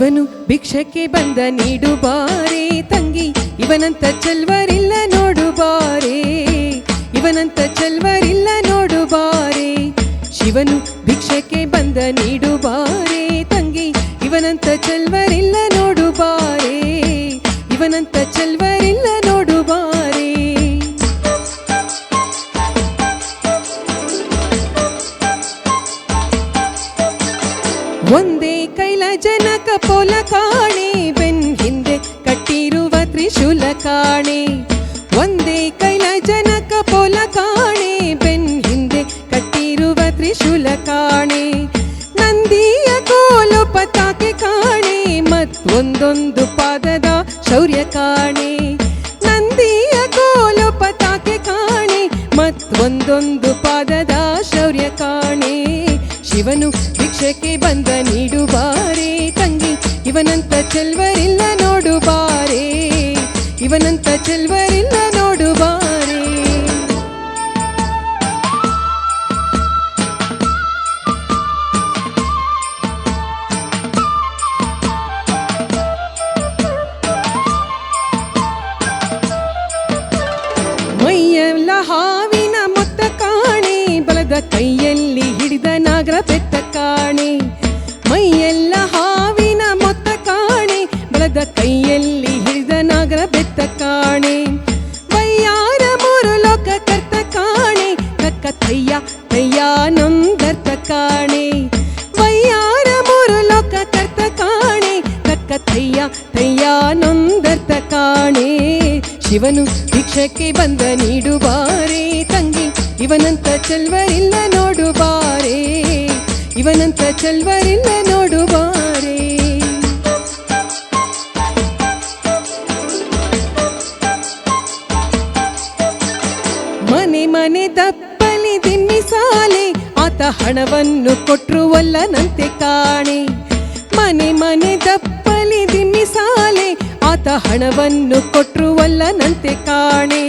ಶಿವನು ಭಿಕ್ಷಕ್ಕೆ ಬಂದ ನೀಡು ಬಾರೆ ತಂಗಿ, ಇವನಂತ ಚೆಲ್ವರಿಲ್ಲ ನೋಡು ಬಾರೆ, ಇವನಂತ ಚೆಲ್ವರಿಲ್ಲ ನೋಡು ಬಾರೆ. ಶಿವನು ಭಿಕ್ಷಕ್ಕೆ ಬಂದ ನೀಡು ಬಾರೆ ತಂಗಿ, ಇವನಂತ ಚೆಲ್ವರಿಲ್ಲ ನೋಡು ಬಾರೆ, ಇವನಂತ ಚೆಲ್ವರಿಲ್ಲ ನೋಡು ಬಾರೆ. ಒಂದೇ ಕೈಲ ಜನಕ ಪೋಲ ಕಾಣೆ, ಬೆನ್ ಹಿಂದೆ ಕಟ್ಟಿರುವ ತ್ರಿಶೂಲ ಕಾಣೆ. ಒಂದೇ ಕೈಲ ಜನಕ ಪೋಲ ಕಾಣೆ, ಬೆನ್ ಹಿಂದೆ ಕಟ್ಟಿರುವ ತ್ರಿಶೂಲ ಕಾಣೆ. ನಂದಿಯ ಕೋಲು ಪತಾಕೆ ಕಾಣೆ, ಮತ್ತೊಂದೊಂದು ಪಾದದ ಶೌರ್ಯ ಕಾಣೆ. ನಂದಿಯ ಕೋಲು ಪತಾಕೆ ಕಾಣೆ, ಮತ್ತೊಂದೊಂದು ಪಾದದ ಶೌರ್ಯ ಕಾಣೆ. ಶಿವನು ಭಿಕ್ಷಕ್ಕೆ ಬಂದ ನೀಡು ಬಾರೆ ತಂಗಿ, ಇವನಂತ ಚೆಲ್ವರಿಲ್ಲ ನೋಡು ಬಾರೆ, ಇವನಂತ ಚೆಲ್ವರಿಲ್ಲ ನೋಡು ಬಾರೆ. ಮೈಯೆಲ್ಲ ಹಾವಿನ ಮೊತ್ತ ಕಾಣೆ, ಬಲದ ಕೈಯಲ್ಲಿ ಹಿಡಿದ ನಾಗರ ಬೆತ್ತ ಕಾಣೆ. ಮೈಯೆಲ್ಲ ಹಾವಿನ ಮೊತ್ತ ಕಾಣೆ, ಬಲದ ಕೈಯಲ್ಲಿ ಹಿಡಿದ ನಾಗರ ಬೆತ್ತ ಕಾಣೆ. ವಯ್ಯಾರ ಮೂರು ಲೋಕ ಕರ್ತ ಕಾಣೆ, ಕಕ್ಕ ತಯ್ಯ ತಯ್ಯ ನೊಂದರ್ತ ಕಾಣೆ. ವಯ್ಯಾರ ಮೂರು ಲೋಕ ಕರ್ತ ಕಾಣೆ, ಕಕ್ಕ ತಯ್ಯ ತಯ್ಯ ನೊಂದರ್ತ ಕಾಣೆ. ಶಿವನು ಭಿಕ್ಷಕ್ಕೆ ಬಂದ ನೀಡು ಬಾರೆ ತಂಗಿ, ಇವನಂತ ಚೆಲ್ವರಿಲ್ಲ ನೋಡು ಬಾರೆ, ಇವನಂತ ಚೆಲ್ವರಿಲ್ಲ ನೋಡು ಬಾರೆ. ಮನೆ ಮನೆ ದಪ್ಪಲಿ ದಿಮ್ಮಿ ಸಾಲೆ, ಆತ ಹಣವನ್ನು ಕೊಟ್ರು ಒಲ್ಲನಂತೆ ಕಾಣೆ. ಮನೆ ಮನೆ ದಪ್ಪಲಿ ದಿಮ್ಮಿ ಸಾಲೆ, ಆತ ಹಣವನ್ನು ಕೊಟ್ರು ಒಲ್ಲನಂತೆ ಕಾಣೆ.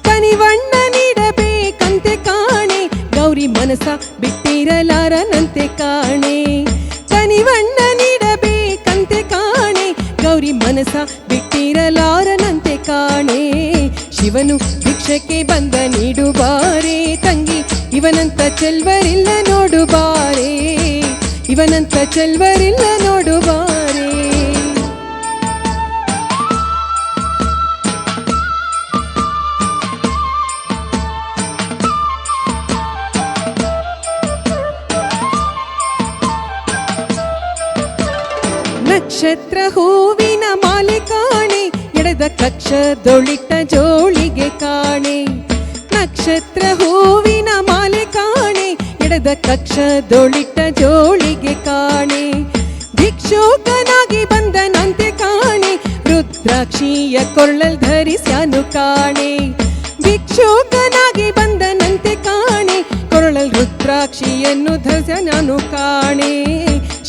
ಕನಿವಣ್ಣ ನೀಡಬೇಕಂತೆ ಕಾಣೆ, ಗೌರಿ ಮನಸ ಬಿಟ್ಟಿರಲಾರನಂತೆ ಕಾಣೆ. ಕನಿವಣ್ಣ ನೀಡಬೇಕಂತೆ ಕಾಣೆ, ಗೌರಿ ಮನಸ ಬಿಟ್ಟಿರಲಾರನಂತೆ ಕಾಣೆ. ಶಿವನು ಭಿಕ್ಷಕ್ಕೆ ಬಂದ ನೀಡು ಬಾರೆ ತಂಗಿ, ಇವನಂತ ಚೆಲ್ವರಿಲ್ಲ ನೋಡು ಬಾರೆ, ಇವನಂತ ಚೆಲ್ವರಿಲ್ಲ ನೋಡು ಬಾರೆ. ನಕ್ಷತ್ರ ಹೂವಿನ ಮಾಲೆ ಕಾಣೆ, ಎಡದ ಕಕ್ಷದೊಳಿಟ್ಟ ಜೋಳಿಗೆ ಕಾಣೆ. ನಕ್ಷತ್ರ ಹೂವಿನ ಮಾಲೆ ಕಾಣೆ, ಎಡದ ಕಕ್ಷದೊಳಿಟ್ಟ ಜೋಳಿಗೆ ಕಾಣೆ. ಭಿಕ್ಷುಕನಾಗಿ ಬಂದನಂತೆ ಕಾಣೆ, ರುದ್ರಾಕ್ಷಿಯ ಕೊರಳಲ್ ಧರಿಸ್ಯಾನು ಕಾಣೆ. ಭಿಕ್ಷುಕನಾಗಿ ಬಂದನಂತೆ ಕಾಣೆ, ಕೊರಳಲ್ ರುದ್ರಾಕ್ಷಿಯನ್ನು ಧರಿಸ್ಯಾನು ಕಾಣೆ.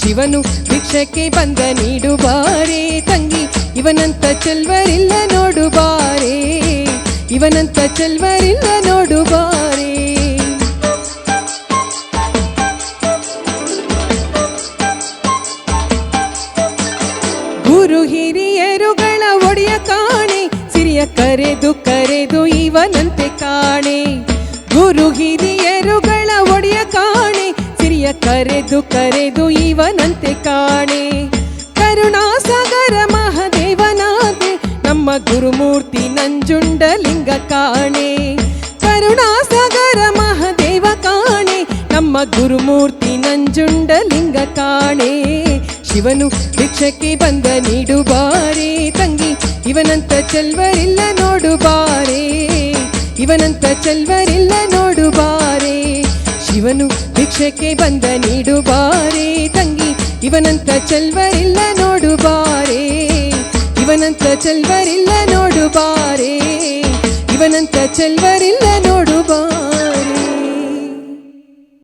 ಶಿವನು ಭಿಕ್ಷಕ್ಕೆ ಬಂದ ನೀಡು ಬಾರೆ ತಂಗಿ, ಇವನಂತ ಚೆಲ್ವರಿಲ್ಲ ನೋಡು ಬಾರೆ, ಇವನಂತ ಚೆಲ್ವರಿಲ್ಲ ನೋಡು ಬಾರೆ. ಗುರು ಹಿರಿಯರುಗಳ ಒಡೆಯ ಕಾಣೆ, ಸಿರಿಯ ಕರೆದು ಕರೆದು ಇವನಂತೆ ಕಾಣೆ. ಗುರು ಹಿರಿಯರುಗಳ ಒಡೆಯ ಕಾಣೆ, ಸಿರಿಯ ಕರೆದು ಕರೆದು ಇವನಂತೆ ಕಾಣೆ. ಕರುಣಾಸಾಗರ ಮಹಾದೇವನಾದೆ, ನಮ್ಮ ಗುರುಮೂರ್ತಿ ನಂಜುಂಡಲಿಂಗ ಕಾಣೆ. ಕರುಣಾಸಾಗರ ಮಹಾದೇವ ಕಾಣೆ, ನಮ್ಮ ಗುರುಮೂರ್ತಿ ನಂಜುಂಡಲಿಂಗ ಕಾಣೆ. ಶಿವನು ಭಿಕ್ಷಕ್ಕೆ ಬಂದ ನೀಡು ಬಾರೆ ತಂಗಿ, ಇವನಂತ ಚೆಲ್ವರಿಲ್ಲ ನೋಡು ಬಾರೆ, ಇವನಂತ ಚೆಲ್ವರಿಲ್ಲ ನೋಡು ಬಾರೆ. ಶಿವನು ಭಿಕ್ಷಕ್ಕೆ ಬಂದ ನೀಡು ಬಾರೆ ತಂಗಿ, ಇವನಂತ ಚೆಲ್ವರಿಲ್ಲ ನೋಡು ಬಾರೆ, ಇವನಂತ ಚೆಲ್ವರಿಲ್ಲ ನೋಡು ಬಾರೆ, ಇವನಂತ ಚೆಲ್ವರಿಲ್ಲ